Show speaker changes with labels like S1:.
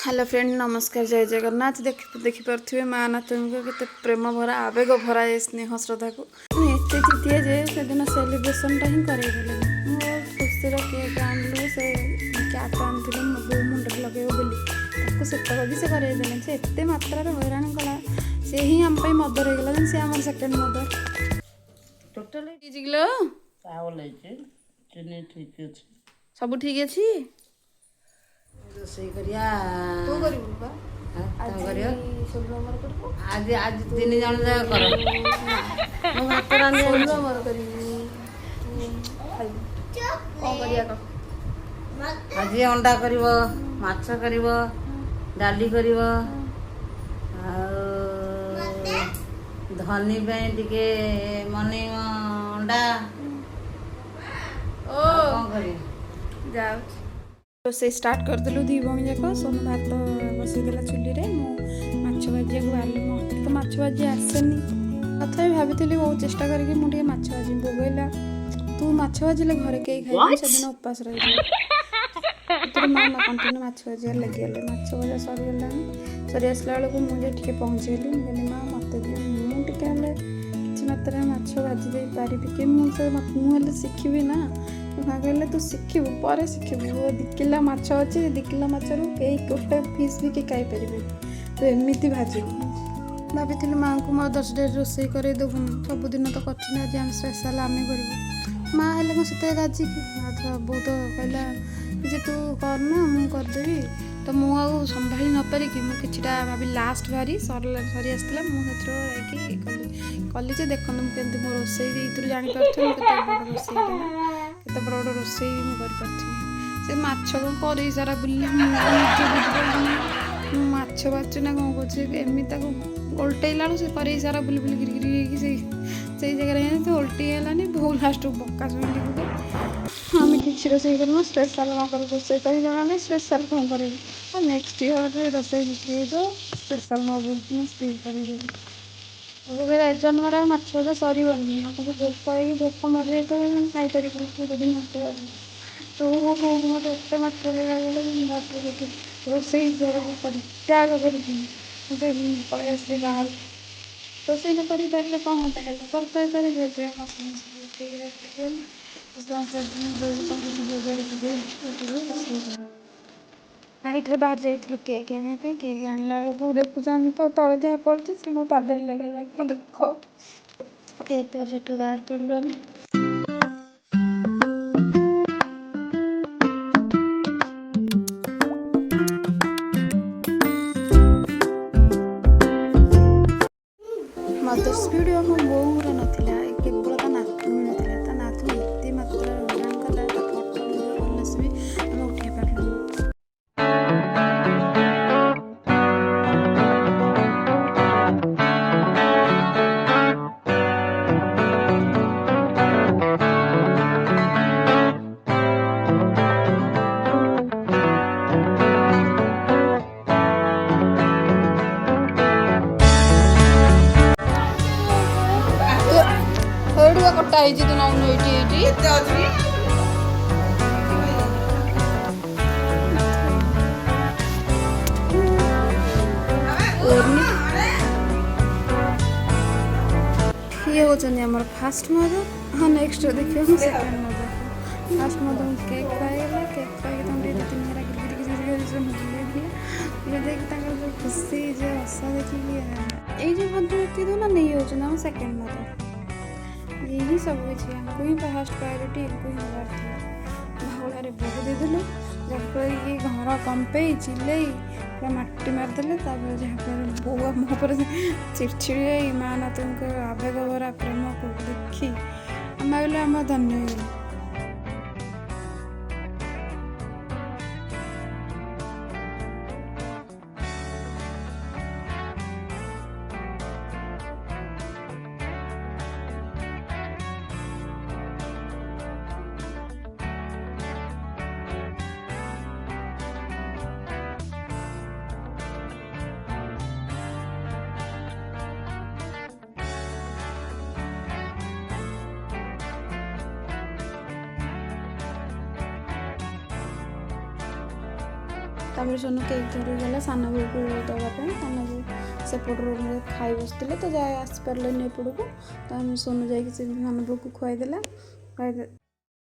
S1: hello friend नमस्कार जय जगन्नाथ देखिपे माँ नाथ के प्रेम भरा आवेग भरा ये स्नेह श्रद्धा को एत जीतिए जे से दिन सेलिब्रेसन ही करदेले बहुत खुशी केक आणलु से कैप आनी मो बो मुंड लगे बोली सेतक भी से करदेले से एत मात्रा हैरान कला से ही आम मदर होगा से आम सेकेंड मदर
S2: टोटल
S1: किलो
S2: चावल चीनी ठीक अच्छे
S1: सब ठीक अच्छी
S2: रोषेई करिया
S1: तू करिबु बा
S2: आज करियो
S1: सोलमर करबो
S2: आज आज तीन जन जाक कर मो भात रांधि
S1: सोलमर करिबु कौन करिया क
S2: आज अंडा करिवो माछ करिवो डाली करिवो धनी पे टिके मनी अंडा
S1: ओ
S2: कौन करी
S1: जाओ रोसे स्टार्ट करदेलु दी भौणी जाक सोन भात बसईदेला चुली रे माछ भाजिया को आलू मत तो माछ भाजी आसेनी तथापि भाभी बहुत चेष्टा करके मुझे माछ भाजी बोगैला तू माछ भाजिले घरे कई खाई से दिन उपास रही तो माँ कंटिन्यू माछ भाजी लगे माछ भजा सरीगलानी सरी आसला बेलू मुझे टे पहुँचेली मुझे माँ मत दियो मुझे किसी मात्रा माछ भाजी दे पारि कि मुझे शिखी ना माँ कहले तू शिखु पर शिखु 2 किलो माछ अच्छे 2 किलो मछर कई गोटे फिश भी कई खाईपर तू एमती भाजु भाभी माँ को मदर्स डे रोषे कर देवुन सबुदिन तो कर आज आम स्पेशल आम कर माँ हेल्ले कौन राजी की बहुत कहला जे तू करना मुझे करदेवी तो मुझे संभाली नपारिकी मुझे भाभी लास्ट भारी सरी आसला मुझे कली जे देखते मुझे मो रोषे जापार रोषे केत बड़ बड़ रोषे से माछ कर सारा बुले माछ बाचु ना कौन कौन एमती उल्टेला से कर सारा बुली बुली गिरी जगह तो उल्टी है बहुत लास्ट बका शुणी आम किसी रोषे कर स्पेशल रोषे कर जाना स्पेशल कौन कर नेक्स्ट ईयर रोषे तो स्पेशल कर जन्म माछ भजा सर भोक मरे तो खाईपर तो मत एत माछ रोषे त्याग कर पलि आस गाँव रोषे न कर कौन होता है करते नाइट बाहर जाइलु केक आने केक आणला देखुच तो तले जहाँ पड़े से मो पाद लगे देख केक से बाहर पड़ू मदर्स वीडियो मो बोर नाला केवल ता नातू नाला ता नातू एत मात्रा हैरान कला फोटो भलसे भी आम उठे पार्लु कटा है तो नौन ये होचनी हमर फास्ट मदर हाँ नेक्स्ट देखियो second mother fast mother cake खाइला केक खाइ तुम 2-3 हरा गिर देख खुशी जे आशा देखिए ये जो मदर व्यक्ति दो ना नहीं होचना हम सेकंड मदर यही सब किसी हमको ही फास्ट प्रायोरिटी इनको ही हमार थी भावड़े बोह देदेलु जहाँफल कि घर कंपे चिल्ले पूरा मट्टी मारदेले जहाँफल बो मो पर चिड़चिड़ी माँ नाथ आवेग भरा प्रेम को देखी आम भाविले आम धन्य हो तापर सोनू केक धरी गला सान बो को देवाई सान बो सेपट रूम में खाई बसते तो जाए आसपारे एपट को तो आम सोनू जा सान बो को खुआईदेला